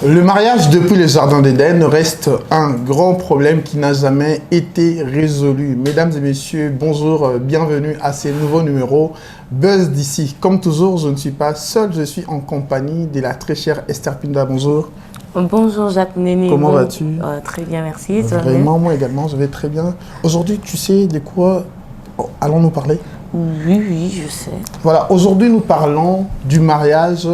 Le mariage depuis le jardin d'Éden reste un grand problème qui n'a jamais été résolu. Mesdames et messieurs, bonjour, bienvenue à ce nouveau numéro Buzz d'ici. Comme toujours, je ne suis pas seul, je suis en compagnie de la très chère Esther Pinda. Bonjour. Bonjour Jacques Néné. Comment vas-tu? Très bien, merci. Vraiment, moi également, je vais très bien. Aujourd'hui, tu sais de quoi allons-nous parler? Oui, je sais. Voilà, aujourd'hui nous parlons du mariage,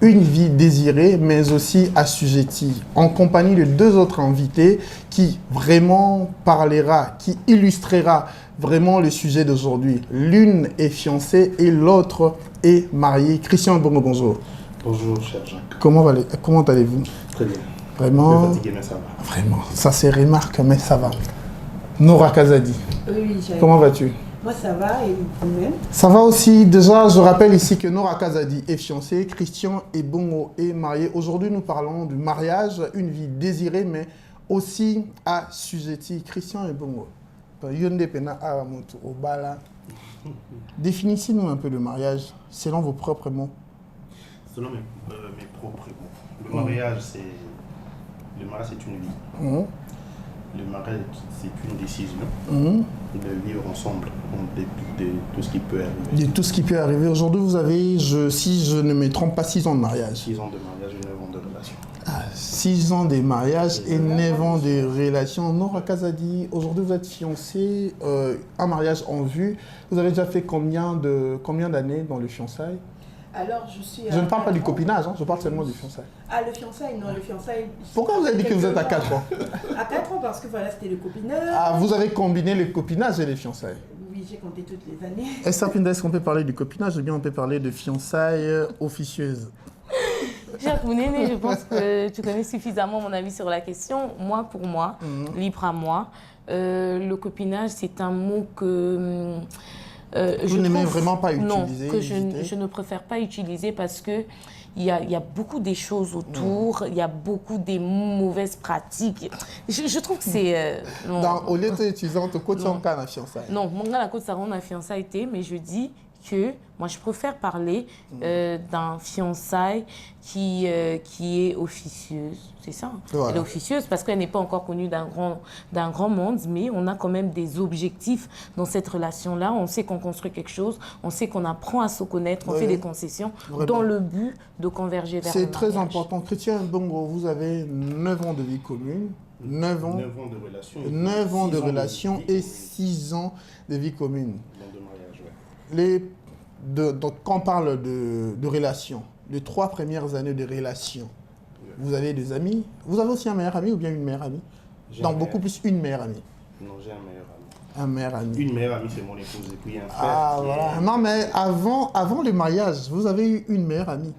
une vie désirée, mais aussi assujettie, en compagnie de deux autres invités qui vraiment parlera, qui illustrera vraiment le sujet d'aujourd'hui. L'une est fiancée et l'autre est mariée. Christian Bongo, bonjour. Bonjour, cher Jacques. Comment allez-vous? Très bien. Vraiment. Un peu fatigué, mais ça va. Vraiment, ça se remarque, mais ça va. Nora Kazadi. Oui, Comment vas-tu? Moi, ça va, et vous-même? Ça va aussi. Déjà, je rappelle ici que Nora Kazadi est fiancée, Christian Ebongo est marié. Aujourd'hui, nous parlons du mariage, une vie désirée, mais aussi assujettie. Christian Ebongo, Yonde Pena Aramoto, Obala. Définissez-nous un peu le mariage selon vos propres mots. Selon mes propres mots. Le mariage, c'est une vie. Le mariage, c'est une décision de vivre ensemble en dépit de tout ce qui peut arriver. De tout ce qui peut arriver. Aujourd'hui, vous avez, si je ne me trompe pas, 6 ans de mariage. 6 ans de mariage et 9 ans de relation. 6 ans de mariage et 9 ans de relation. Nora Kazadi, aujourd'hui vous êtes fiancée, un mariage en vue. Vous avez déjà fait combien d'années dans le fiançailles? Alors, je suis Je ne parle pas du copinage, hein, je parle seulement du fiançailles. Ah, le fiançailles, non, le fiançailles... Pourquoi vous avez dit que vous êtes à 4 ans? À 4 ans, parce que voilà, c'était le copinage. Ah, vous avez combiné le copinage et les fiançailles? Oui, j'ai compté toutes les années. Esther Pinda, est-ce qu'on peut parler du copinage ou bien on peut parler de fiançailles officieuses? Jacques Néné, je pense que tu connais suffisamment mon avis sur la question. Moi, pour moi, libre à moi, le copinage, c'est un mot que... vous n'aimez vraiment pas utiliser? Non, que je ne préfère pas utiliser parce que il y a beaucoup des choses autour, il y a beaucoup des mauvaises pratiques. Je trouve que c'est... Au lieu d'utiliser ton côté en cas de fiançailles. Non, mon gars, la côte, ça rend la fiançailles, mais je dis que moi, je préfère parler d'un fiançailles qui est officieuse. C'est ça. Voilà. Elle est officieuse parce qu'elle n'est pas encore connue d'un grand monde, mais on a quand même des objectifs dans cette relation-là. On sait qu'on construit quelque chose, on sait qu'on apprend à se connaître, on fait des concessions dans le but de converger vers le mariage. C'est très important. Christian Bongo, vous avez 9 ans de vie commune. 9 ans de relation et 6 ans de vie commune. Donc, quand on parle de relation, les 3 premières années de relation, vous avez des amis? Vous avez aussi un meilleur ami ou bien une meilleure amie? Non, beaucoup plus une meilleure amie. Non, j'ai un meilleur ami. Un meilleur ami. Une meilleure amie, c'est mon épouse et puis un frère. Ah, voilà. Non, mais avant le mariage, vous avez eu une meilleure amie?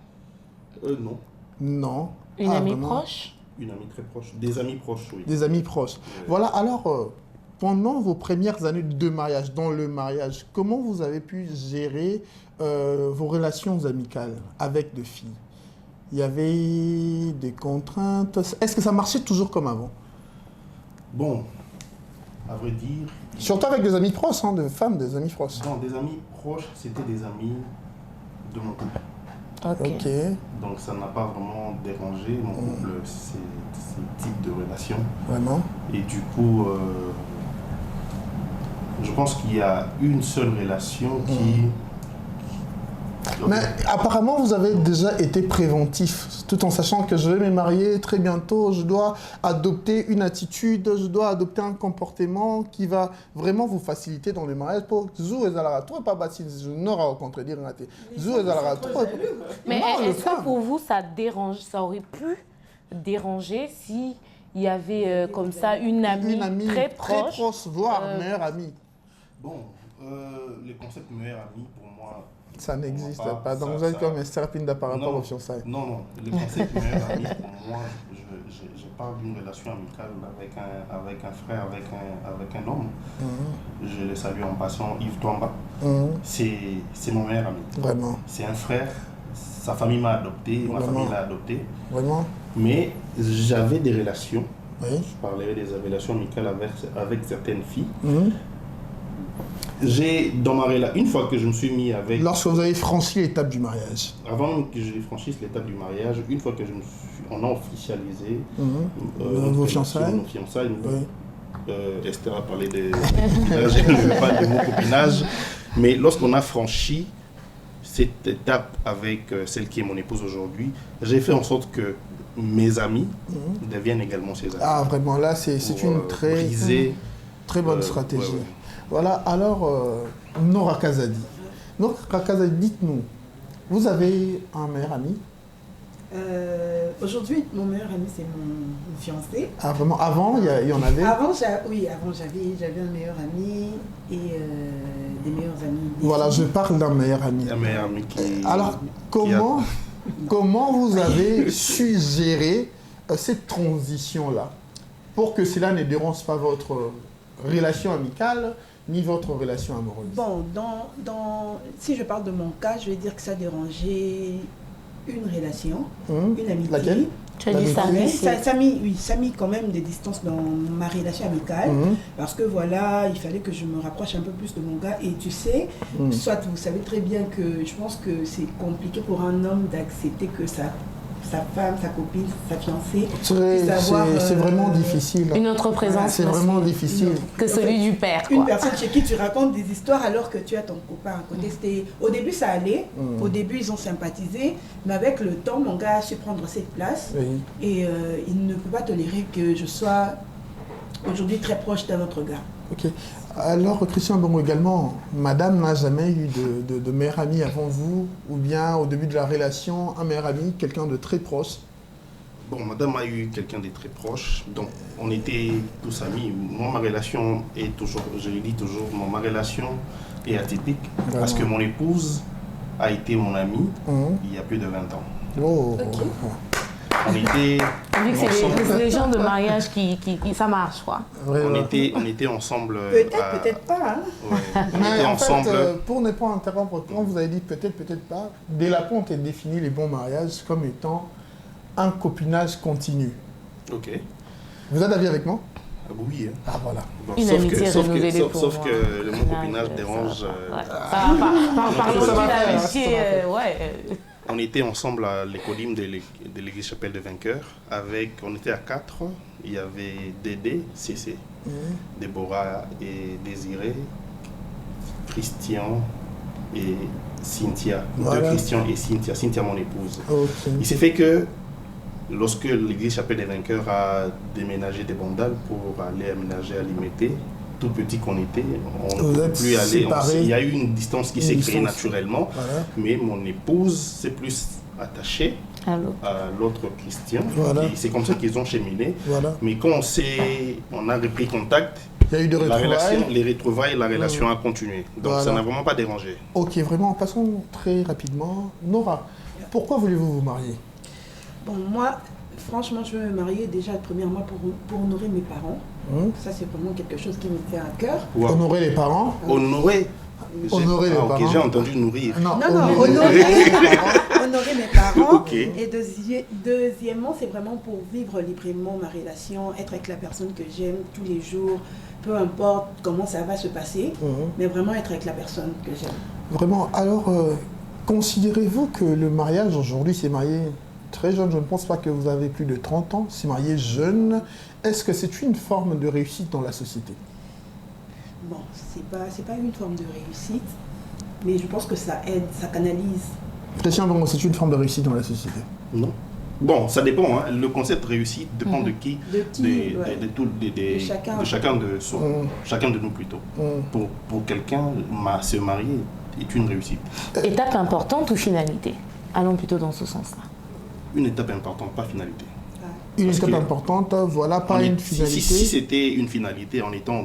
Non. Non. Une amie proche? Une amie très proche. Des amis proches, oui. Des amis proches. Voilà, alors... pendant vos premières années de mariage, dans le mariage, comment vous avez pu gérer vos relations amicales avec des filles? Il y avait des contraintes? Est-ce que ça marchait toujours comme avant? Bon, à vrai dire... Surtout avec des amis proches, hein, des femmes, des amis proches. Non, des amis proches, c'était des amis de mon couple. Ok. Donc ça n'a pas vraiment dérangé mon couple, ces types de relations. Vraiment? Et du coup... je pense qu'il y a une seule relation qui... Mais apparemment, vous avez déjà été préventif, tout en sachant que je vais me marier très bientôt, je dois adopter une attitude, je dois adopter un comportement qui va vraiment vous faciliter dans le mariage. Pour Zou et Zalara, toi, pas bâti, je n'aurai contredire. Zou et Zalara, toi. Mais est-ce que pour vous, ça aurait pu déranger si il y avait comme ça une amie très proche, voire meilleure amie? Bon, le concept meilleur ami, pour moi... Ça n'existe pas. Donc vous êtes comme Esther Pinda par rapport aux fiançailles. Non. Le concept meilleur ami, pour moi, je parle d'une relation amicale avec un frère, avec un homme. Je le salue en passant, Yves Touamba. C'est mon meilleur ami. Vraiment. C'est un frère. Sa famille m'a adopté, ma famille l'a adopté. Vraiment. Mais j'avais des relations. Oui. Je parlais des relations amicales avec certaines filles. Dans ma relation, une fois que je me suis mis avec... Lorsque vous avez franchi l'étape du mariage. Avant que je franchisse l'étape du mariage, une fois que je me suis on a officialisé vos fiançailles. Nos fiançailles. Oui. Esther a parlé de copinage, je ne veux pas de mot copinage, mais lorsqu'on a franchi cette étape avec celle qui est mon épouse aujourd'hui, j'ai fait en sorte que mes amis deviennent également ses amis. Ah, vraiment, là, c'est une très bonne stratégie. Ouais. Voilà, alors, Nora Kazadi. Nora Kazadi, dites-nous, vous avez un meilleur ami? Aujourd'hui, mon meilleur ami, c'est mon fiancé. Ah, vraiment? Avant, il y en avait? Avant, j'avais un meilleur ami et des meilleurs amis. Voilà, je parle d'un meilleur ami. Un meilleur ami qui... Alors, comment vous avez su gérer cette transition-là pour que cela ne dérange pas votre relation amicale ni votre relation amoureuse? Bon, si je parle de mon cas, je vais dire que ça dérangeait une relation, une amitié. Laquelle? Tu as dit ça, ça a mis quand même des distances dans ma relation amicale, parce que voilà, il fallait que je me rapproche un peu plus de mon gars. Et tu sais, soit vous savez très bien que je pense que c'est compliqué pour un homme d'accepter que sa femme, sa copine, sa fiancée, c'est vraiment difficile. Une autre présence. C'est vraiment difficile. Que celui du père. Une personne chez qui tu racontes des histoires alors que tu as ton copain à côté. Au début, ça allait. Au début, ils ont sympathisé. Mais avec le temps, mon gars a su prendre cette place. Oui. Et il ne peut pas tolérer que je sois aujourd'hui très proche d'un autre gars. Ok. Alors, Christian Mbongo également, madame n'a jamais eu de meilleur ami avant vous, ou bien au début de la relation, un meilleur ami, quelqu'un de très proche? Bon, madame a eu quelqu'un de très proche, donc on était tous amis. Moi, ma relation est toujours, je le dis toujours, ma relation est atypique, parce que mon épouse a été mon amie il y a plus de 20 ans. Oh. Okay. On était c'est les gens de mariage qui ça marche, quoi. On était ensemble. Peut-être pas. Hein? Ouais, on était ensemble. Pour ne pas interrompre, quand vous avez dit peut-être pas, dès la ponte est défini les bons mariages comme étant un copinage continu. Ok. Vous êtes d'avis avec moi? Oui. Hein. Ah voilà. Bon, Une amitié renouvelée pour sauf moi. que le mot copinage dérange. Parlons d'une amitié, On était ensemble à l'écolyme de l'église Chapelle des Vainqueurs. On était à 4. Il y avait Dédé, Cécé, Déborah et Désiré, Christian et Cynthia. Voilà. Deux Christian et Cynthia. Cynthia, mon épouse. Okay. Il s'est fait que lorsque l'église Chapelle des Vainqueurs a déménagé des Bandales pour aller aménager à Limité, tout petit qu'on était, on ne pouvait plus aller. Il y a eu une distance qui s'est créée naturellement, mais mon épouse s'est plus attachée à l'autre Christian. Voilà. C'est comme ça qu'ils ont cheminé. Voilà. Mais quand on a repris contact, il y a eu les retrouvailles, la relation a continué. Donc ça n'a vraiment pas dérangé. Ok, vraiment, passons très rapidement. Nora, pourquoi voulez-vous vous marier? Bon, moi, franchement, je veux me marier déjà premièrement pour honorer mes parents. Ça, c'est vraiment quelque chose qui me tient à cœur. Wow. Honorer les parents. Honorer les parents. Ok, j'ai entendu nourrir. Non, honorer mes parents. Okay. Et deuxièmement, c'est vraiment pour vivre librement ma relation, être avec la personne que j'aime tous les jours, peu importe comment ça va se passer, mais vraiment être avec la personne que j'aime. Vraiment, alors, considérez-vous que le mariage aujourd'hui, c'est marié très jeune, je ne pense pas que vous avez plus de 30 ans, c'est marié jeune. Est-ce que c'est une forme de réussite dans la société? Bon, c'est pas une forme de réussite, mais je pense que ça aide, ça canalise. Christian, bon, c'est une forme de réussite dans la société? Non. Bon, ça dépend. Hein. Le concept réussite dépend de qui, de chacun de nous plutôt. Pour quelqu'un, se marier est une réussite. Étape importante ou finalité? Allons plutôt dans ce sens-là. Une étape importante, pas finalité. Une étape importante, voilà, pas une finalité. Si c'était une finalité, en étant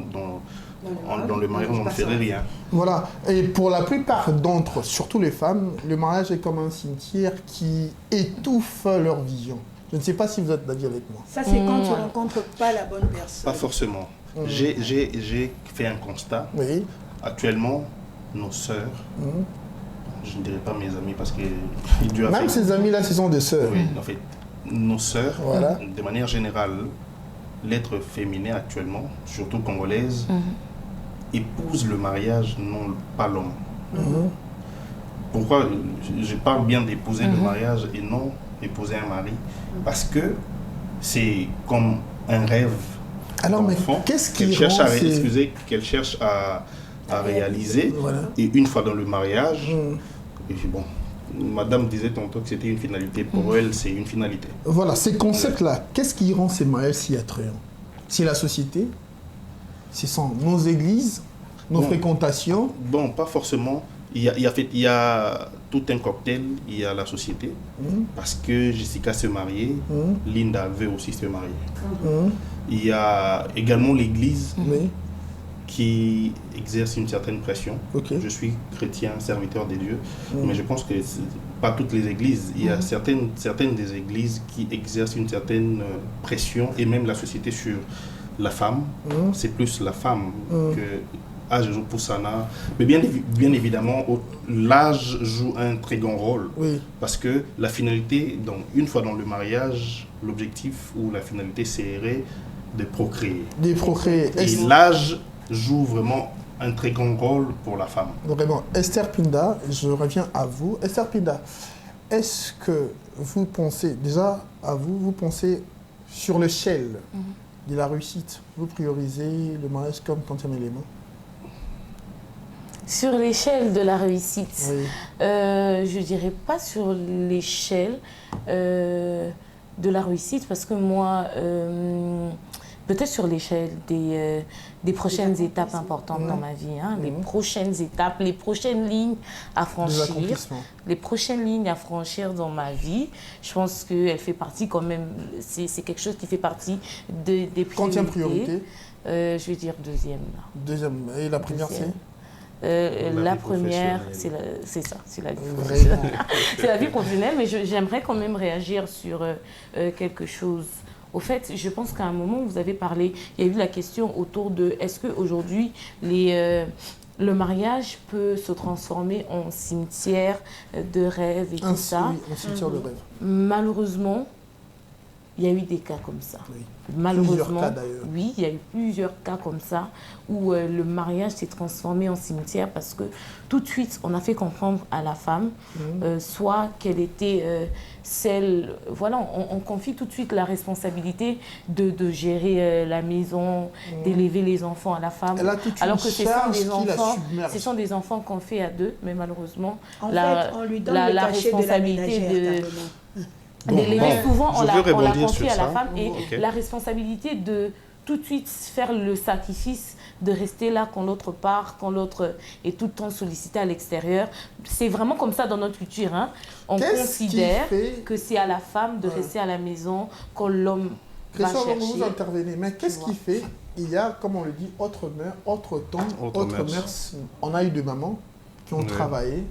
dans le mariage, on ne ferait rien. Voilà, et pour la plupart d'entre eux, surtout les femmes, le mariage est comme un cimetière qui étouffe leur vision. Je ne sais pas si vous êtes d'avis avec moi. Ça, c'est quand tu ne rencontres pas la bonne personne. Pas forcément. J'ai fait un constat. Oui. Actuellement, nos sœurs, je ne dirais pas mes amis parce que... Même ces amis-là, ce sont des sœurs. Oui, en fait, nos sœurs, de manière générale, l'être féminin actuellement, surtout congolaise, épouse le mariage, non pas l'homme. Pourquoi je parle bien d'épouser le mariage et non épouser un mari parce que c'est comme un rêve. Alors, mais qu'est-ce qui rend qu'elle cherche à réaliser. Voilà. Et une fois dans le mariage, et puis bon, madame disait tantôt que c'était une finalité. Pour elle, c'est une finalité. Voilà, ces concepts-là, qu'est-ce qui rend ces mariages si attrayants? C'est la société? Ce sont nos églises? Nos fréquentations? Bon, pas forcément. Il y a tout un cocktail. Il y a la société. Parce que Jessica s'est mariée. Linda veut aussi se marier. Il y a également l'église qui exerce une certaine pression. Je suis chrétien, serviteur des dieux. Mais je pense que pas toutes les églises. Il y a certaines des églises qui exercent une certaine pression, et même la société sur la femme. C'est plus la femme que âge joue pour Sana. Mais bien évidemment, l'âge joue un très grand rôle. Parce que la finalité, donc, une fois dans le mariage, l'objectif ou la finalité serait de procréer. Et l'âge joue vraiment un très grand rôle pour la femme. Vraiment. Esther Pinda, je reviens à vous. Esther Pinda, est-ce que vous pensez, déjà à vous, vous pensez sur l'échelle de la réussite, vous priorisez le mariage comme quantième élément? Sur l'échelle de la réussite, je dirais pas sur l'échelle de la réussite, parce que moi, peut-être sur l'échelle des prochaines étapes importantes dans ma vie, les prochaines étapes, les prochaines lignes à franchir, les prochaines lignes à franchir dans ma vie. Je pense qu'elle fait partie quand même, c'est quelque chose qui fait partie des priorités. Quantième priorité? Je vais dire deuxième. Deuxième. Et la première, c'est? La première, c'est ça, c'est la vie professionnelle. C'est la vie professionnelle, mais j'aimerais quand même réagir sur quelque chose. Au fait, je pense qu'à un moment, vous avez parlé, il y a eu la question autour de est-ce qu'aujourd'hui, le mariage peut se transformer en cimetière de rêve et tout ça. Oui, en cimetière de rêve. Malheureusement, il y a eu des cas comme ça. Malheureusement, oui, il y a eu plusieurs cas comme ça où le mariage s'est transformé en cimetière parce que tout de suite, on a fait comprendre à la femme, soit qu'elle était celle... Voilà, on confie tout de suite la responsabilité de gérer la maison, d'élever les enfants à la femme. Alors que ce sont des enfants qu'on fait à deux, mais malheureusement, en fait, on lui donne le cachet responsabilité souvent, on la confie à la femme et la responsabilité de tout de suite faire le sacrifice de rester là quand l'autre part, quand l'autre est tout le temps sollicité à l'extérieur. C'est vraiment comme ça dans notre culture. On considère que c'est à la femme de rester à la maison quand l'homme va chercher. Vous intervenez, mais qu'est-ce qui fait? Il y a, comme on le dit, autre mœurs, autre temps, autre mœurs. On a eu des mamans qui ont travaillé,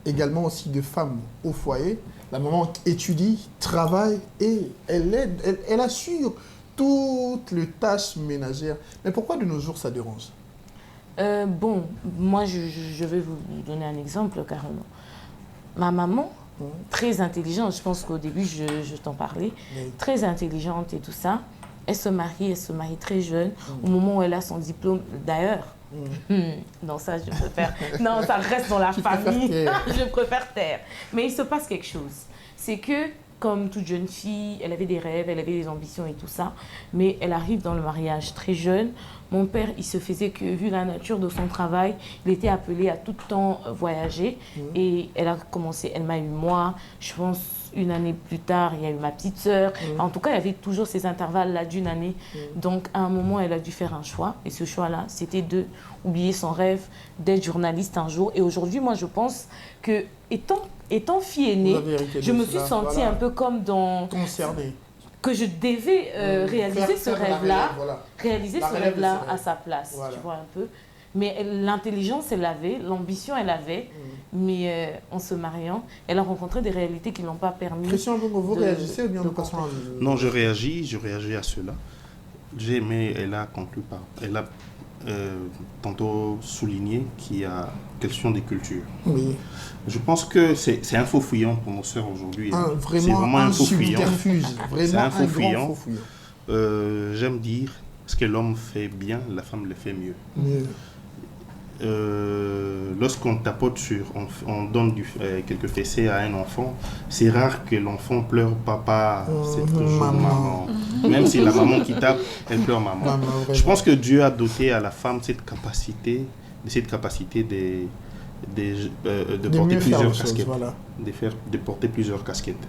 également aussi de femmes au foyer. La maman étudie, travaille et elle aide, elle assure toutes les tâches ménagères. Mais pourquoi de nos jours ça dérange? Bon, moi je vais vous donner un exemple carrément. Ma maman, très intelligente, je pense qu'au début je t'en parlais, très intelligente et tout ça, elle se marie très jeune, au moment où elle a son diplôme d'ailleurs. Non, ça je préfère. Non, ça reste dans la famille. Je préfère taire. Mais il se passe quelque chose. C'est que, comme toute jeune fille, elle avait des rêves, elle avait des ambitions et tout ça. Mais elle arrive dans le mariage très jeune. Mon père, il se faisait que, vu la nature de son travail, il était appelé à tout le temps voyager. Et elle a commencé, elle m'a eu moi, je pense, une année plus tard, il y a eu ma petite sœur. En tout cas, il y avait toujours ces intervalles-là d'une année. Donc, à un moment, elle a dû faire un choix. Et ce choix-là, c'était d'oublier son rêve d'être journaliste un jour. Et aujourd'hui, moi, je pense que, étant fille aînée, je me suis sentie un peu comme dans... concernée. Que je devais réaliser ce rêve-là, à sa place, tu vois un peu. Mais l'intelligence, elle avait, l'ambition, elle avait, mais en se mariant, elle a rencontré des réalités qui n'ont pas permis... Christian, vous réagissez ou bien nous passons à... Non, je réagis à cela. J'ai aimé, elle a conclu par... Elle a tantôt souligné qu'il y a question des cultures. Oui. Je pense que c'est un faux fuyant pour nos sœurs aujourd'hui. C'est vraiment un faux fuyant. C'est un faux fuyant. J'aime dire, ce que l'homme fait bien, la femme le fait mieux. lorsqu'on tapote on donne quelques fessées à un enfant, c'est rare que l'enfant pleure papa, c'est toujours maman. Même si la maman qui tape, elle pleure maman. Je pense que Dieu a doté à la femme cette capacité de porter plusieurs casquettes. Voilà. De porter plusieurs casquettes.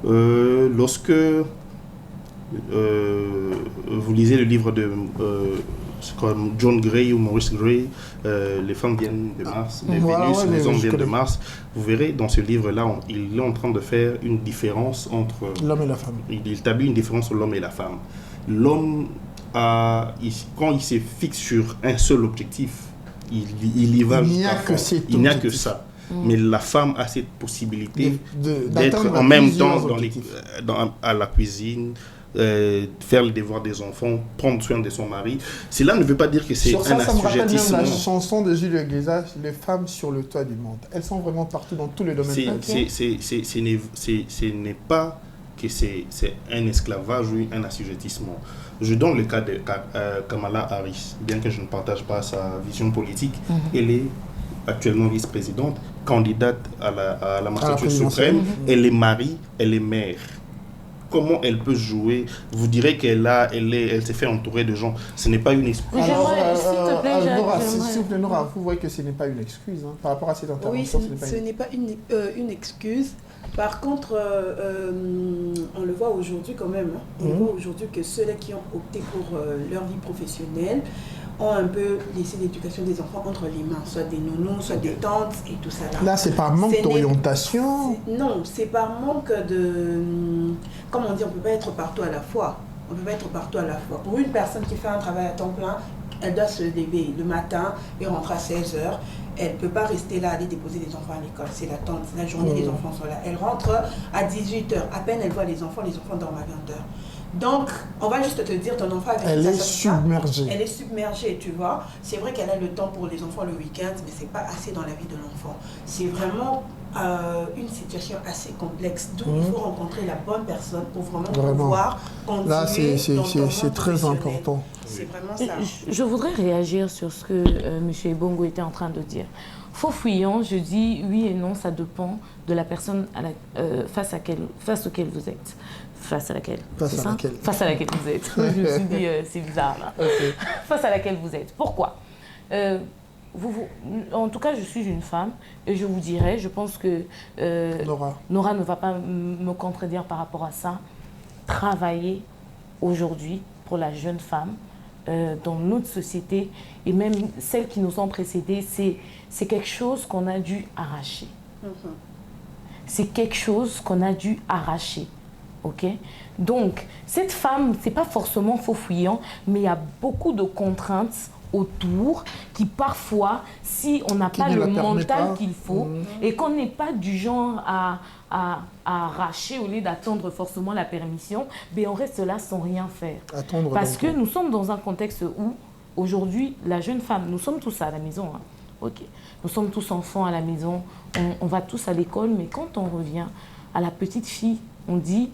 Lorsque vous lisez le livre de comme John Gray ou Maurice Gray, les femmes viennent de Mars, les Vénus, les hommes viennent de Mars. Vous verrez dans ce livre-là, il est en train de faire une différence entre l'homme et la femme. Il établit une différence entre l'homme et la femme. L'homme, quand il se fixe sur un seul objectif, il y va. Il n'y a que ça. Mais la femme a cette possibilité d'être en même temps à la cuisine, faire le devoir des enfants, prendre soin de son mari. Cela ne veut pas dire que c'est un assujettissement. Ça me rappelle bien la chanson de Jules Guézard, les femmes sur le toit du monde. Elles sont vraiment partout dans tous les domaines. Ce n'est pas que c'est un esclavage ou un assujettissement. Je donne le cas de Kamala Harris, bien que je ne partage pas sa vision politique. Elle est actuellement vice-présidente, candidate à la magistrature suprême. Elle est mari, elle est mère. Comment elle peut jouer? Vous direz elle s'est fait entourer de gens. Ce n'est pas une excuse. Alors, s'il vous plaît, Nora, vous voyez que ce n'est pas une excuse. Hein, par rapport à cette intervention, ce n'est pas une excuse. Par contre, on le voit aujourd'hui quand même. Hein. On le voit aujourd'hui que ceux-là qui ont opté pour leur vie professionnelle ont un peu laissé l'éducation des enfants entre les mains, soit des nounous, soit des tantes et tout ça. Là, c'est par manque d'orientation. Non, c'est par manque de... Comme on dit, on ne peut pas être partout à la fois. On ne peut pas être partout à la fois. Pour une personne qui fait un travail à temps plein, elle doit se lever le matin et rentrer à 16h. Elle ne peut pas rester là, aller déposer les enfants à l'école. C'est la tante, la journée, les enfants sont là. Elle rentre à 18h. À peine elle voit les enfants dorment à 20h. Donc, on va juste te dire, ton enfant... Elle est submergée. Elle est submergée, tu vois. C'est vrai qu'elle a le temps pour les enfants le week-end, mais ce n'est pas assez dans la vie de l'enfant. C'est vraiment une situation assez complexe. D'où il faut rencontrer la bonne personne pour vraiment pouvoir continuer. Là, c'est très important. C'est vraiment ça. Je voudrais réagir sur ce que M. Ebongo était en train de dire. Faux fuyant, je dis oui et non, ça dépend de la personne face auquel vous êtes. Face à laquelle vous êtes. Je me suis dit, c'est bizarre là. Okay. Face à laquelle vous êtes. Pourquoi? En tout cas, je suis une femme et je vous dirais, je pense que Nora ne va pas me contredire par rapport à ça. Travailler aujourd'hui pour la jeune femme dans notre société et même celles qui nous ont précédées, c'est quelque chose qu'on a dû arracher. C'est quelque chose qu'on a dû arracher. Ok, donc cette femme, c'est pas forcément faux fuyant, mais il y a beaucoup de contraintes autour qui parfois, si on n'a pas le mental qu'il faut et qu'on n'est pas du genre à arracher au lieu d'attendre forcément la permission, ben on reste là sans rien faire. Parce que nous sommes dans un contexte où aujourd'hui la jeune femme, nous sommes tous à la maison. Hein. Ok, nous sommes tous enfants à la maison, on va tous à l'école, mais quand on revient à la petite fille, on dit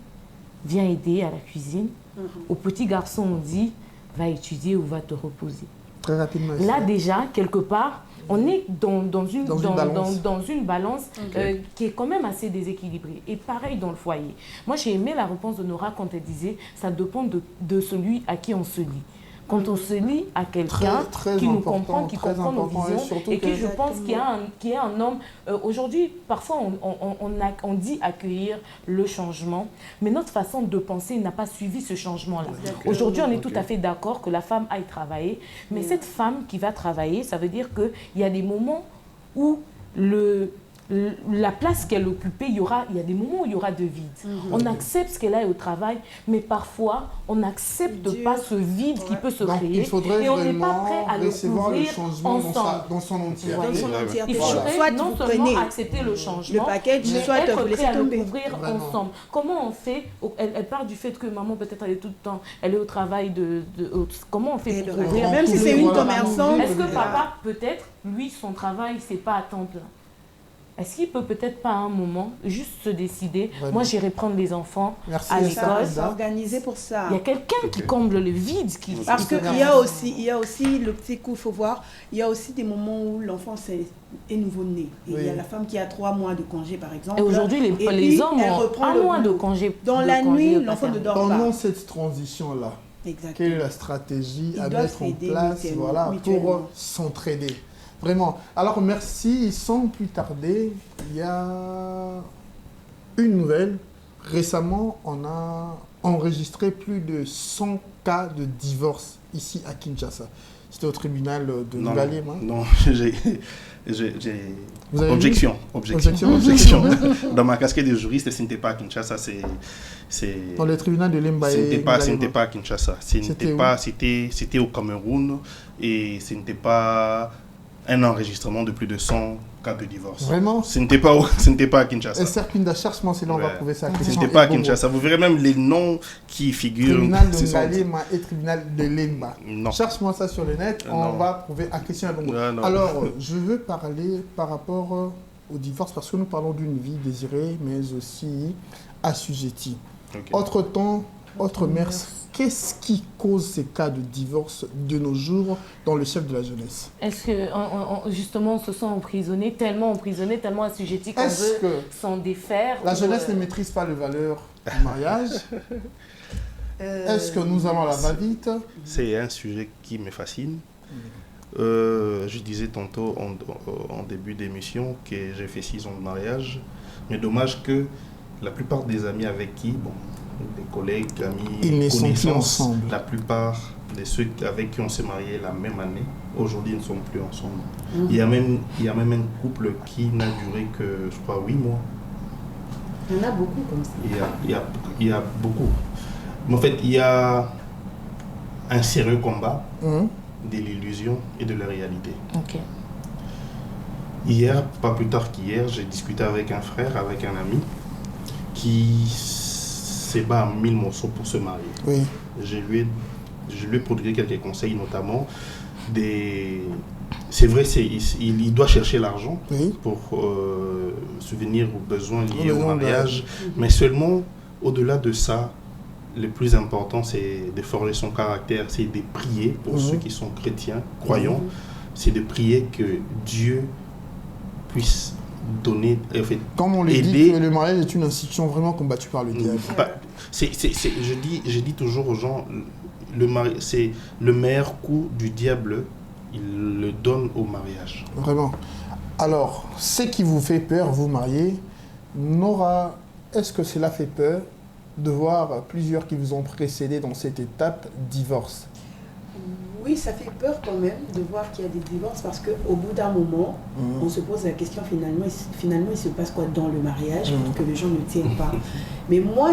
viens aider à la cuisine. Au petit garçon, on dit va étudier ou va te reposer. Très rapidement. Là, déjà, quelque part, on est dans une balance qui est quand même assez déséquilibrée. Et pareil dans le foyer. Moi, j'ai aimé la réponse de Nora quand elle disait ça dépend de celui à qui on se lie. Quand on se lie à quelqu'un qui nous comprend, qui comprend nos visions et qui, je pense, qui est un homme... Aujourd'hui, parfois, on dit accueillir le changement, mais notre façon de penser n'a pas suivi ce changement-là. Aujourd'hui, on est tout à fait d'accord que la femme aille travailler, mais cette femme qui va travailler, ça veut dire qu'il y a des moments où la place qu'elle occupait, il y a des moments où il y aura de vide. On accepte ce qu'elle a au travail, mais parfois, on n'accepte pas ce vide qui peut se créer. Et on n'est pas prêt à le couvrir ensemble. Dans son entièreté. Il faudrait non seulement accepter le changement, mais être prêt à le couvrir ensemble. Comment on fait? Elle part du fait que maman, peut-être, elle est tout le temps, elle est au travail comment on fait pour couvrir? Même si c'est une commerçante. Est-ce que papa, peut-être, lui, son travail, c'est pas à temps plein? est-ce qu'il peut peut-être pas à un moment juste se décider, Vraiment. moi j'irai prendre les enfants à Merci, l'école. S'organiser pour ça. Il y a quelqu'un qui comble le vide. Parce qu'il y a aussi le petit coup, il faut voir, il y a aussi des moments où l'enfant est nouveau-né. Et il y a la femme qui a 3 mois de congé, par exemple. Et aujourd'hui, les hommes ont 1 mois de congé. Dans la nuit, l'enfant ne dort pas. Pendant cette transition-là, quelle est la stratégie à mettre en place pour s'entraider? Vraiment. Alors, merci. Sans plus tarder, il y a une nouvelle. Récemment, on a enregistré plus de 100 cas de divorce ici à Kinshasa. C'était au tribunal de Ngaliema. Non, Vous avez objection. Dans ma casquette de juriste, ce n'était pas à Kinshasa, c'est... Dans le tribunal de Lemba. Ce n'était pas à Kinshasa. C'était au Cameroun et ce n'était pas un enregistrement de plus de 100 cas de divorce. Vraiment? Ce n'était pas à Kinshasa. Et Serpinda, cherche-moi, c'est là on va trouver ça. Ce n'était pas à Kinshasa. Vous verrez même les noms qui figurent. Tribunal de Ngaliema et tribunal de Lemba. Non. Cherche-moi ça sur le net, on va trouver à Christian Bongo. Alors, je veux parler par rapport au divorce parce que nous parlons d'une vie désirée, mais aussi assujettie. Okay. Autre mère, qu'est-ce qui cause ces cas de divorce de nos jours dans le chef de la jeunesse? Est-ce que justement on se sent emprisonné, tellement assujetti qu'on veut s'en défaire? La jeunesse ne maîtrise pas les valeurs du mariage. Est-ce que nous allons à la va-vite? C'est un sujet qui me fascine. Je disais tantôt en début d'émission que j'ai fait 6 ans de mariage, mais dommage que la plupart des amis avec qui, des collègues, amis, connaissances, la plupart de ceux avec qui on s'est marié la même année, aujourd'hui ne sont plus ensemble. Il y a même un couple qui n'a duré que, je crois, 8 mois. Il y en a beaucoup comme ça. Il y a beaucoup. Mais en fait, il y a un sérieux combat de l'illusion et de la réalité. Okay. Hier, pas plus tard qu'hier, j'ai discuté avec un frère, avec un ami, qui se bat en 1000 morceaux pour se marier. Oui. Je lui ai prodigué quelques conseils, notamment c'est vrai, il doit chercher l'argent pour subvenir aux besoins liés au mariage, mais seulement au-delà de ça, le plus important, c'est de forger son caractère, c'est de prier pour ceux qui sont chrétiens, croyants, c'est de prier que Dieu puisse donner, en fait, comme on le dit, que le mariage est une institution vraiment combattue par le diable. Je dis toujours aux gens, c'est le meilleur coup du diable, il le donne au mariage. Vraiment. Alors, ce qui vous fait peur, vous marier, Nora, est-ce que cela fait peur de voir plusieurs qui vous ont précédé dans cette étape divorce? Oui, ça fait peur quand même de voir qu'il y a des divorces parce qu'au bout d'un moment, on se pose la question finalement il se passe quoi dans le mariage pour que les gens ne tiennent pas. Mais moi,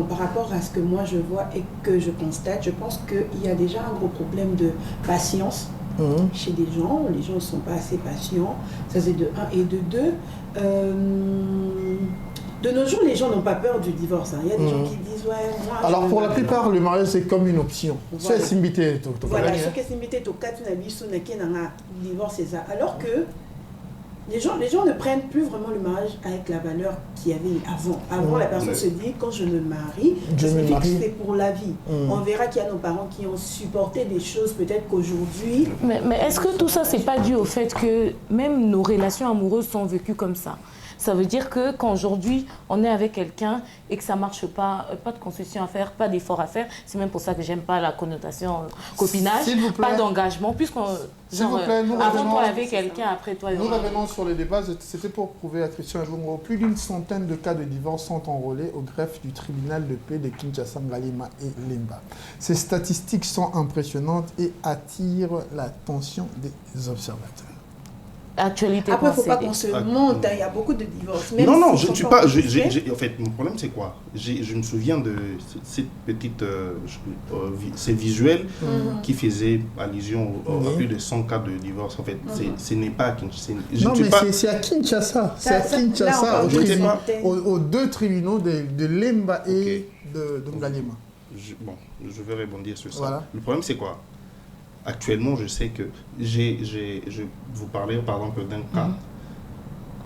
par rapport à ce que moi je vois et que je constate, je pense qu'il y a déjà un gros problème de patience chez des gens. Les gens ne sont pas assez patients. Ça c'est de 1 et de 2. De nos jours, les gens n'ont pas peur du divorce. Il y a des gens qui disent, ouais, moi... Alors, pour la plupart, le mariage, c'est comme une option. Voilà. C'est simité. Voilà, ce qui est simité, divorce, c'est ça. Alors que les gens ne prennent plus vraiment le mariage avec la valeur qu'il y avait avant. Avant, la personne se dit, quand je me marie, ça signifie que c'est pour la vie. On verra qu'il y a nos parents qui ont supporté des choses, peut-être qu'aujourd'hui... Mais est-ce que tout ça, c'est pas dû au fait que même nos relations amoureuses sont vécues comme ça? Ça veut dire que quand aujourd'hui on est avec quelqu'un et que ça ne marche pas, pas de concession à faire, pas d'effort à faire, c'est même pour ça que j'aime pas la connotation copinage, pas d'engagement, puisqu'on avant toi avec quelqu'un, après toi. Nous revenons sur le débat, c'était pour prouver à Christian Bongo, plus d'une centaine de cas de divorce sont enrôlés au greffe du tribunal de paix de Kinshasa, Ngaliema et Lemba. Ces statistiques sont impressionnantes et attirent l'attention des observateurs. Actualité. Après, il ne faut pas qu'on se monte, il y a beaucoup de divorces. Non, je ne suis pas... en fait, mon problème, c'est quoi? Je me souviens de cette petite... ces visuels qui faisaient allusion à plus de 100 cas de divorce. En fait, ce n'est pas à Kinshasa. Non, mais c'est à Kinshasa. C'est à Kinshasa, aux 2 tribunaux de Lemba et de Ngaliema. Je vais rebondir sur ça. Voilà. Le problème, c'est quoi? Actuellement, je sais que je vous parlais par exemple d'un cas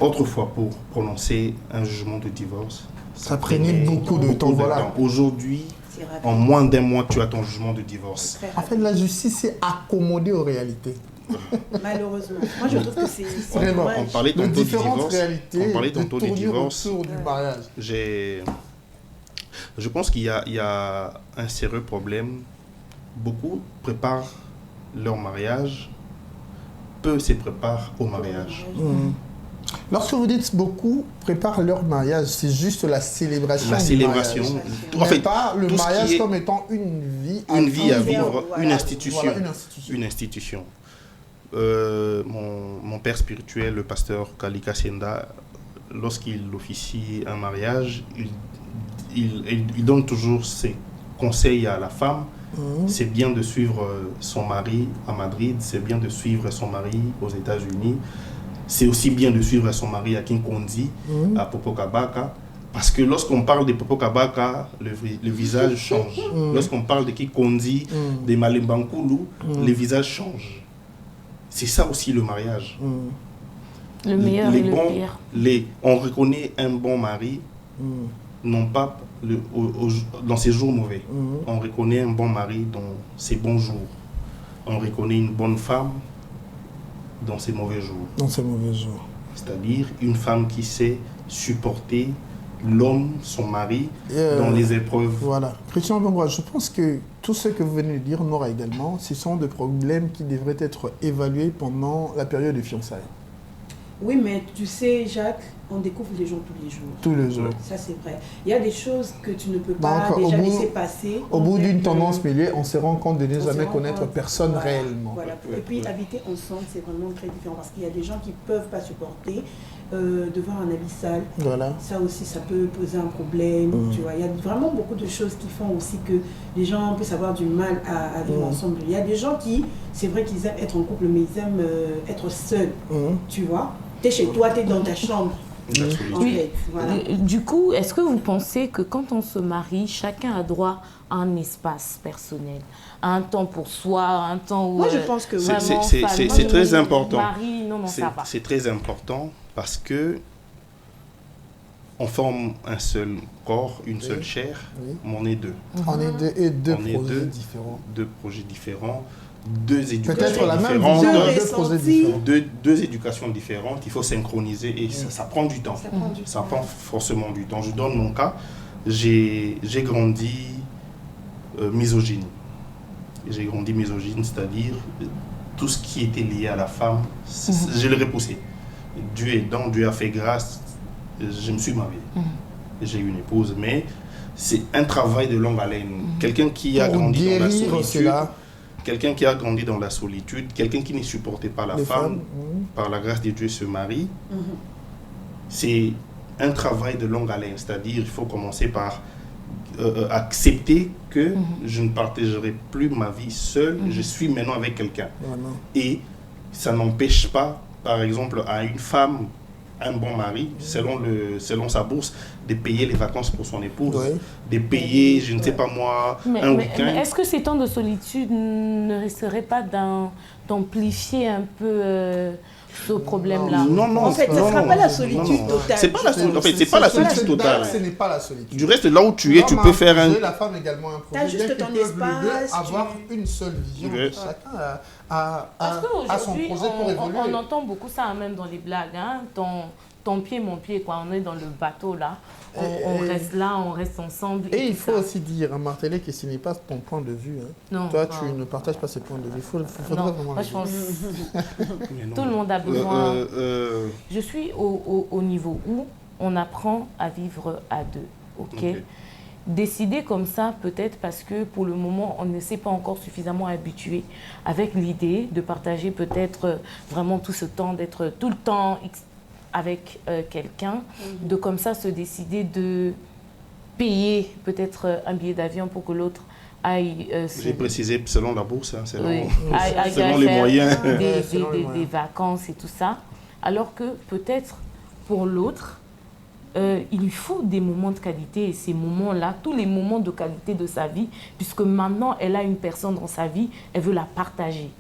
Autrefois, pour prononcer un jugement de divorce, ça prenait beaucoup de temps. Voilà. Aujourd'hui, en moins d'un mois, tu as ton jugement de divorce. En fait, la justice s'est accommodée aux réalités. Malheureusement. Moi, je trouve que c'est vraiment. On parlait tantôt du divorce. On parlait tantôt du divorce. Du mariage. Je pense qu'il y a un sérieux problème. Beaucoup préparent leur mariage, peu se préparent au mariage. Lorsque vous dites beaucoup préparent leur mariage, c'est juste la célébration. La célébration. En fait, pas le mariage comme étant une vie à vivre, une institution. Voilà, une institution. Mon père spirituel, le pasteur Kalika Senda, lorsqu'il officie un mariage, il donne toujours ses conseils à la femme. C'est bien de suivre son mari à Madrid, c'est bien de suivre son mari aux États-Unis, c'est aussi bien de suivre son mari à Kinkondi, à Popokabaka, parce que lorsqu'on parle de Popokabaka, le visage change. Lorsqu'on parle de Kinkondi, de Malembankulu, le visage change. C'est ça aussi le mariage. Le meilleur et le pire. On reconnaît un bon mari, non pas dans ses jours mauvais. On reconnaît un bon mari dans ses bons jours. On reconnaît une bonne femme dans ses mauvais jours. Dans ses mauvais jours. C'est-à-dire une femme qui sait supporter l'homme, son mari, dans les épreuves. Voilà. Christian Bongois, je pense que tout ce que vous venez de dire, Nora également, ce sont des problèmes qui devraient être évalués pendant la période de fiançailles. Oui, mais tu sais, Jacques, on découvre les gens tous les jours. Tous les jours. Ça, c'est vrai. Il y a des choses que tu ne peux pas déjà laisser passer. Au bout d'une tendance milieu, on se rend compte de ne jamais connaître personne réellement. Voilà. Et puis, habiter ensemble, c'est vraiment très différent parce qu'il y a des gens qui ne peuvent pas supporter de voir un habit sale. Voilà. Ça aussi, ça peut poser un problème. Tu vois. Il y a vraiment beaucoup de choses qui font aussi que les gens peuvent avoir du mal à vivre ensemble. Il y a des gens qui, c'est vrai qu'ils aiment être en couple, mais ils aiment être seuls. Tu vois. Tu es chez toi, tu es dans ta chambre. Oui. Voilà. Du coup, est-ce que vous pensez que quand on se marie, chacun a droit à un espace personnel, à un temps pour soi, un temps où... Moi, je pense que c'est très important. C'est très important parce que on forme un seul corps, une seule chair, mais on est deux. On est deux et deux projets différents. Deux projets différents. Deux éducations peut-être la même différentes, deux éducations différentes, il faut synchroniser et ça prend du temps. Ça prend forcément du temps. Je donne mon cas, j'ai grandi misogyne. J'ai grandi misogyne, c'est-à-dire tout ce qui était lié à la femme, je l'ai repoussé. Dieu aidant, Dieu a fait grâce, je me suis marié. J'ai une épouse, mais c'est un travail de longue haleine. Quelqu'un qui a grandi dans la solitude. Quelqu'un qui a grandi dans la solitude, quelqu'un qui ne supportait pas la femme, par la grâce de Dieu se marie, c'est un travail de longue haleine. C'est-à-dire il faut commencer par accepter que je ne partagerai plus ma vie seule, je suis maintenant avec quelqu'un. Et ça n'empêche pas, par exemple, à une femme, un bon mari, selon sa bourse, de payer les vacances pour son épouse, de payer, je ne sais pas moi, un week-end. Mais est-ce que ces temps de solitude ne risqueraient pas d'amplifier un peu ce problème-là? Non. En fait, ce ne sera pas la solitude totale. C'est pas la solitude totale. Ce n'est pas la solitude. Du reste, là où tu es, tu peux faire un... La femme également un projet. Tu as juste ton espace. Avoir une seule vision. Chacun a son projet pour évoluer. On entend beaucoup ça même dans les blagues. Hein? Ton pied, mon pied, quoi. On est dans le bateau là. On reste là, on reste ensemble. Et il faut aussi dire, marteler, que ce n'est pas ton point de vue. Hein. Non, toi, tu ne partages pas ce point de vue. Non, moi, je pense tout le monde a besoin. Je suis au niveau où on apprend à vivre à deux. Okay. Décider comme ça, peut-être parce que pour le moment, on ne s'est pas encore suffisamment habitué avec l'idée de partager peut-être vraiment tout ce temps, d'être tout le temps avec quelqu'un, de comme ça se décider de payer peut-être un billet d'avion pour que l'autre aille... J'ai précisé selon la bourse, hein, selon selon les moyens. Des vacances et tout ça. Alors que peut-être pour l'autre, il lui faut des moments de qualité et ces moments-là, tous les moments de qualité de sa vie, puisque maintenant elle a une personne dans sa vie, elle veut la partager.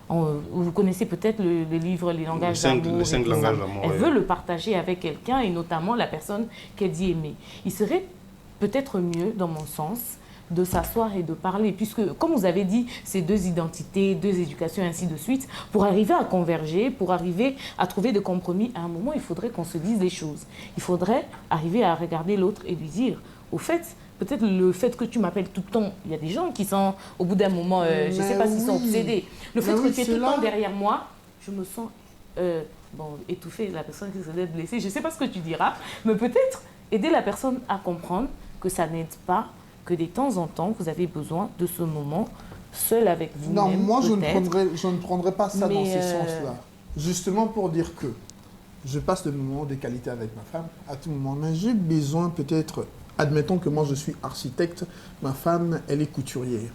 Vous connaissez peut-être le livre Les langages d'amour. Les 5 langages d'amour. Elle veut le partager avec quelqu'un et notamment la personne qu'elle dit aimer. Il serait peut-être mieux, dans mon sens, de s'asseoir et de parler, puisque, comme vous avez dit, c'est 2 identités, 2 éducations, ainsi de suite. Pour arriver à converger, pour arriver à trouver des compromis, à un moment, il faudrait qu'on se dise des choses. Il faudrait arriver à regarder l'autre et lui dire, au fait, peut-être le fait que tu m'appelles tout le temps, il y a des gens qui sont, au bout d'un moment, je ne sais pas s'ils sont obsédés. Le fait que tu es tout le temps derrière moi, je me sens étouffée, la personne qui se laisse blesser. Je ne sais pas ce que tu diras, mais peut-être aider la personne à comprendre que ça n'aide pas, que de temps en temps, vous avez besoin de ce moment seul avec vous-même. Non, moi, je ne prendrais pas ça dans ces sens-là. Justement pour dire que je passe des moments de qualité avec ma femme à tout moment, mais j'ai besoin peut-être, admettons que moi je suis architecte, ma femme, elle est couturière.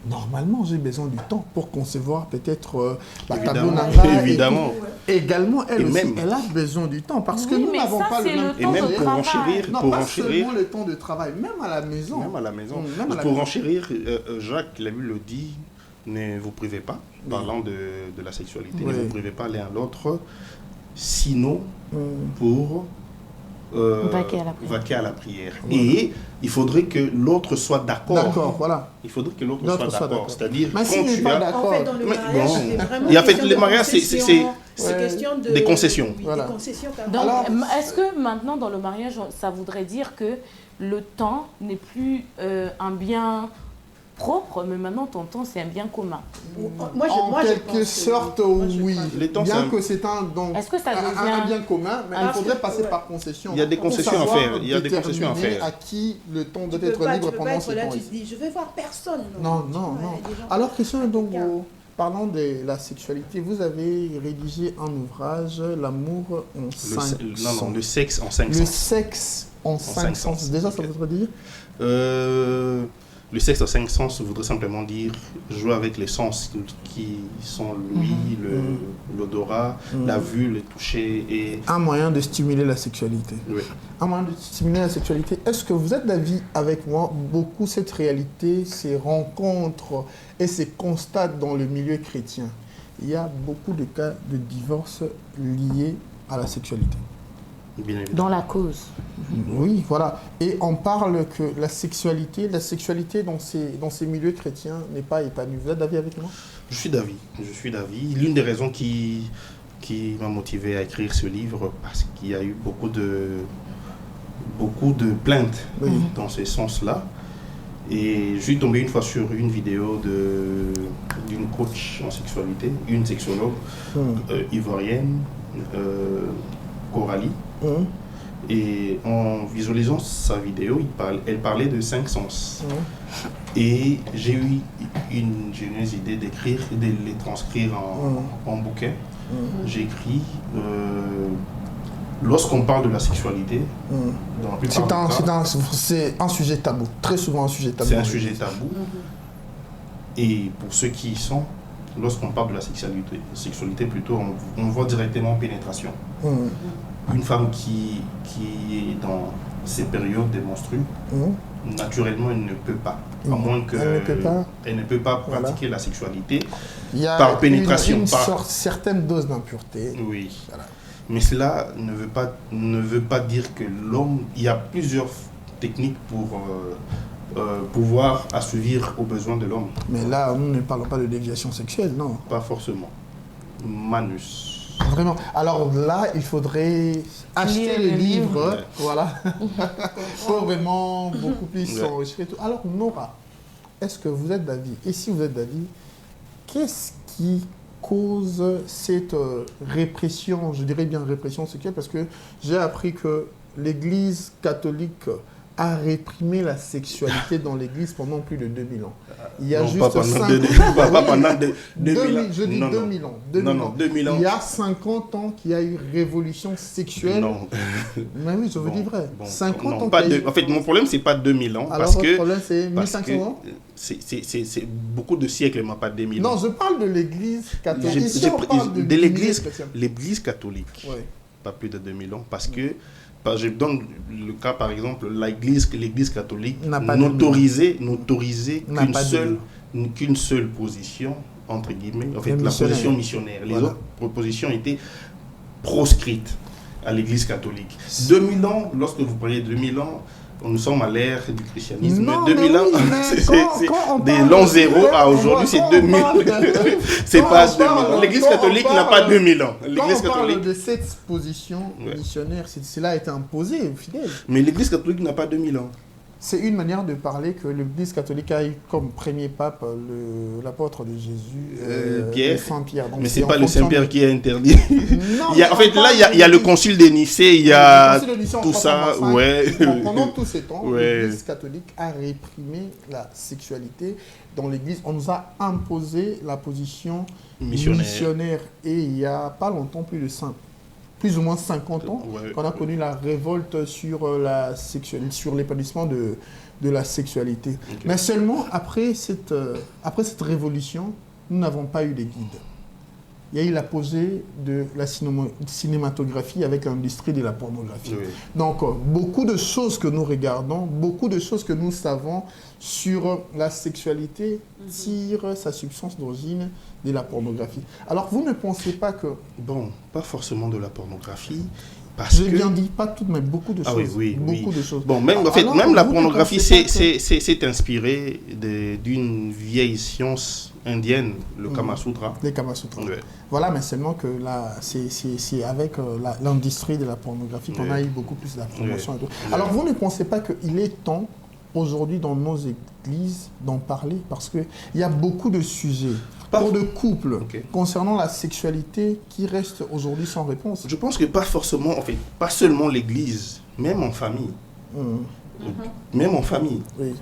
Normalement, j'ai besoin du temps pour concevoir peut-être la tableau Nanga. Évidemment. Également, elle aussi, elle a besoin du temps parce que nous n'avons pas le même temps. Et même pour enchérir. Non, pas seulement le temps de travail, même à la maison. Même à la maison. Pour enchérir, Jacques Laville le dit, ne vous privez pas, parlant de la sexualité, ne vous privez pas l'un à l'autre, sinon pour vaquer à la prière. Et il faudrait que l'autre soit d'accord. D'accord, voilà. Il faudrait que l'autre soit d'accord. C'est-à-dire, mais s'il n'est pas d'accord. En fait, dans le mariage, c'est vraiment. Et en fait, le mariage, c'est question de. Des concessions. Oui, voilà. Des concessions. Donc, est-ce que maintenant, dans le mariage, ça voudrait dire que le temps n'est plus un bien propre, mais maintenant ton temps c'est un bien commun? En quelque sorte, oui. Bien que c'est un bien commun, mais il faudrait passer par concession. Il y a des concessions à faire. Il y a des concessions à faire. À qui le temps doit être libre pendant ce temps? Tu te dis, je vais voir personne. Non. Alors, Christian, donc, parlant de la sexualité, vous avez rédigé un ouvrage, L'amour en 5 sens. Non, le sexe en 5 sens. Le sexe en 5 sens. Déjà, ça voudrait dire le sexe en 5 sens voudrait simplement dire jouer avec les sens qui sont l'ouïe, l'odorat, la vue, le toucher et... Un moyen de stimuler la sexualité. Oui. Un moyen de stimuler la sexualité. Est-ce que vous êtes d'avis avec moi, beaucoup cette réalité, ces rencontres et ces constats dans le milieu chrétien? Il y a beaucoup de cas de divorce liés à la sexualité. Bien évidemment. Dans la cause. Oui, voilà. Et on parle que la sexualité dans ces milieux chrétiens n'est pas épanouie. Vous êtes d'avis avec moi? Je suis d'avis. L'une des raisons qui m'a motivé à écrire ce livre, parce qu'il y a eu beaucoup de plaintes dans ce sens-là. Et je suis tombé une fois sur une vidéo d'une coach en sexualité, une sexologue ivoirienne, Coralie. Et en visualisant sa vidéo, elle parlait de 5 sens. Et j'ai eu une génieuse idée d'écrire et de les transcrire en bouquin. J'ai écrit lorsqu'on parle de la sexualité, dans la plupart des cas, c'est un sujet tabou, très souvent un sujet tabou. C'est un sujet tabou. Et pour ceux qui y sont, lorsqu'on parle de la sexualité plutôt, on voit directement pénétration. Une femme qui est dans ces périodes de menstrues, naturellement, elle ne peut pas. À moins elle ne peut pas pratiquer la sexualité par pénétration. Une certaine dose d'impureté. Oui. Voilà. Mais cela ne veut pas dire que l'homme... Il y a plusieurs techniques pour pouvoir assouvir aux besoins de l'homme. Mais là, nous ne parlons pas de déviation sexuelle, non? Pas forcément. Manus. Vraiment. Alors là, il faudrait acheter le livre, voilà, pour vraiment beaucoup plus s'enrichir. Alors Nora, est-ce que vous êtes d'avis? Et si vous êtes d'avis, qu'est-ce qui cause cette répression, je dirais bien répression sexuelle, parce que j'ai appris que l'Église catholique a réprimé la sexualité dans l'Église pendant plus de 2000 ans. Il y a juste 5 ans. Pas pendant 2000 ans. Je dis 2000 ans. 2000 ans. Il y a 50 ans qu'il y a eu révolution sexuelle. Non. Mais oui, je vous dis vrai. 50 ans. En fait, mon problème, c'est pas 2000 ans. Alors, votre problème, c'est 1500 ans? C'est beaucoup de siècles, mais pas 2000 ans. Non, je parle de l'Église catholique. De l'Église catholique. Pas plus de 2000 ans. Parce que je donne le cas, par exemple, l'Église catholique n'autorisait qu'une seule position entre guillemets, en fait, la position missionnaire. Les autres propositions étaient proscrites à l'Église catholique. 2000 ans, lorsque vous parlez de 2000 ans, nous sommes à l'ère du christianisme. Non, 2000 ans, c'est des l'an zéro à aujourd'hui, c'est 2000. C'est pas 2000 ans. L'Église catholique n'a pas 2000 ans. Quand on parle de cette position missionnaire, cela a été imposé aux fidèles. Mais l'Église catholique n'a pas 2000 ans. C'est une manière de parler que l'Église catholique a eu comme premier pape l'apôtre de Jésus, Pierre. Saint-Pierre. Mais ce n'est pas le Saint-Pierre qui est interdit. Non, en fait, là, il y a le concile de Nicée, il y a tout ça. Pendant tous ces temps, l'Église catholique a réprimé la sexualité. Dans l'Église, on nous a imposé la position missionnaire. Et il n'y a pas longtemps, plus ou moins 50 ans, qu'on a connu la révolte sur l'épanouissement de la sexualité. Okay. Mais seulement après cette révolution, nous n'avons pas eu de guide. Il y a eu l'apogée de la cinématographie avec l'industrie de la pornographie. Oui. Donc, beaucoup de choses que nous regardons, beaucoup de choses que nous savons sur la sexualité tirent sa substance d'origine de la pornographie. Alors, vous ne pensez pas que... Bon, pas forcément de la pornographie. J'ai bien dit, pas toutes, mais beaucoup de choses. Oui. De choses. Bon, même, en fait, même la pornographie, c'est inspiré d'une vieille science indienne, le Kama Sutra. Les Kama Sutra. Ouais. Voilà, mais seulement que là, c'est avec l'industrie de la pornographie qu'on a eu beaucoup plus de la promotion. Et tout. Alors, vous ne pensez pas qu'il est temps, aujourd'hui, dans nos églises, d'en parler? Parce qu'il y a beaucoup de sujets pour de couples concernant la sexualité qui restent aujourd'hui sans réponse. Je pense que pas forcément, en fait, pas seulement l'église, même en famille. Même en famille. Oui.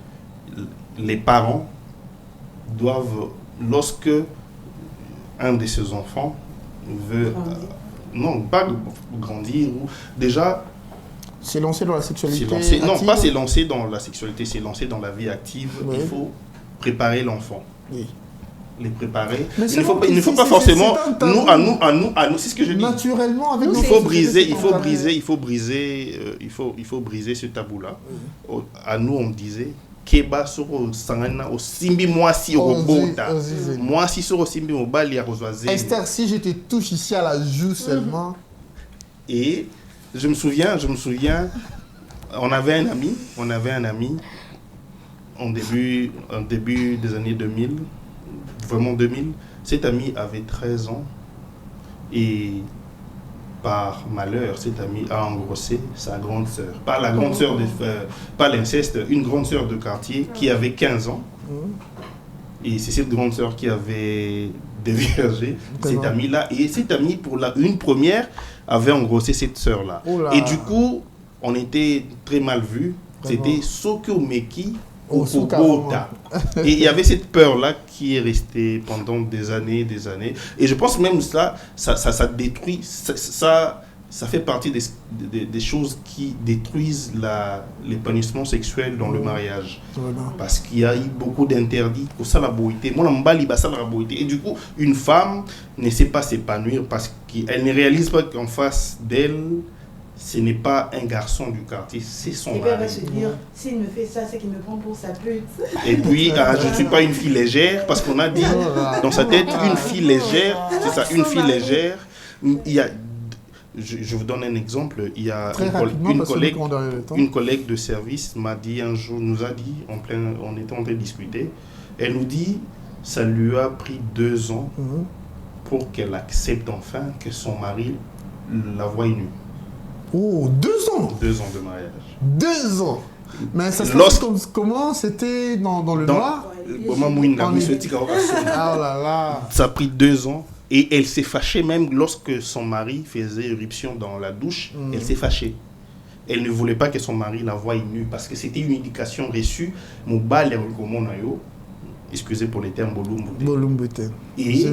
Les parents doivent, lorsque un de ses enfants veut... non, pas grandir, ou déjà... C'est lancé dans la sexualité non, pas c'est lancé dans la sexualité, c'est lancé dans la vie active. Oui. Il faut préparer l'enfant. Oui. Les préparer. Il ne faut pas forcément... Nous, c'est ce que je dis. Naturellement, avec il faut briser ce tabou-là. Oui. À nous, on me disait... Keba soro sangana au simbi mwasi robota mwasi soro simbi mobali ya rozwaze. Esther, si je te touche ici à la joue seulement. Et je me souviens, on avait un ami en début des années 2000, vraiment 2000. Cet ami avait 13 ans et par malheur, cet ami a engrossé sa grande sœur. Pas la grande sœur, pas l'inceste, une grande sœur de quartier qui avait 15 ans. Et c'est cette grande sœur qui avait déviergé cet ami-là. Et cet ami, pour une première, avait engrossé cette sœur-là. Et du coup, on était très mal vus. C'était Sokyo Meki ou Kogota. Et il y avait cette peur-là qui est restée pendant des années. Et je pense même ça détruit, ça fait partie des choses qui détruisent l'épanouissement sexuel dans le mariage. Parce qu'il y a eu beaucoup d'interdits pour ça la beauté. Et du coup, une femme ne sait pas s'épanouir parce qu'elle ne réalise pas qu'en face d'elle, ce n'est pas un garçon du quartier, c'est son mari. Elle va se dire, s'il me fait ça, c'est qu'il me prend pour sa pute. Et puis, je ne suis pas une fille légère, parce qu'on a dit dans sa tête, une fille légère, c'est ça, une fille légère. Il y a, je vous donne un exemple, il y a une collègue de service m'a dit un jour, nous a dit, on était en train de discuter, elle nous dit, ça lui a pris 2 ans pour qu'elle accepte enfin que son mari la voie nue. Oh, 2 ans 2 ans de mariage. 2 ans. Mais ça se passe comment? C'était dans le noir? Ça a pris 2 ans. Et elle s'est fâchée même lorsque son mari faisait éruption dans la douche. Elle s'est fâchée. Elle ne voulait pas que son mari la voie nue parce que c'était une indication reçue. Excusez pour les termes Bolumbute. Et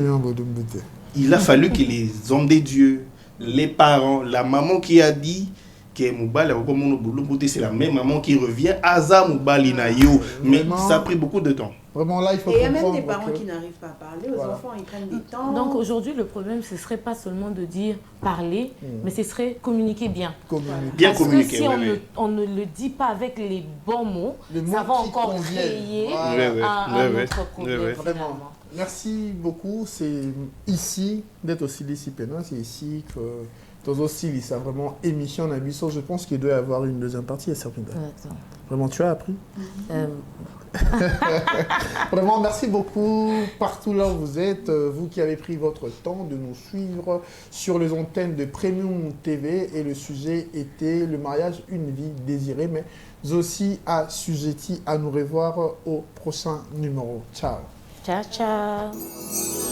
il a fallu que les hommes des dieux, les parents, la maman qui a dit que Moubali, c'est la même maman qui revient, Aza Moubali na yo, mais ça a pris beaucoup de temps. Vraiment là, il faut et il y a même des parents qui n'arrivent pas à parler aux enfants, ils prennent du temps. Donc aujourd'hui, le problème, ce serait pas seulement de dire parler, mais ce serait communiquer bien. Bien communiquer. Parce que si on ne le dit pas avec les bons mots, ça va encore créer un autre problème. Vraiment. Merci beaucoup. C'est ici, d'être aussi discipliné, c'est ici que dans aussi, c'est vraiment émission d'Abisso. Je pense qu'il doit y avoir une deuxième partie à certains. Vraiment, tu as appris Vraiment, merci beaucoup partout là où vous êtes, vous qui avez pris votre temps de nous suivre sur les antennes de Premium TV. Et le sujet était le mariage, une vie désirée, mais aussi assujetti. À nous revoir au prochain numéro. Ciao. Ciao, ciao.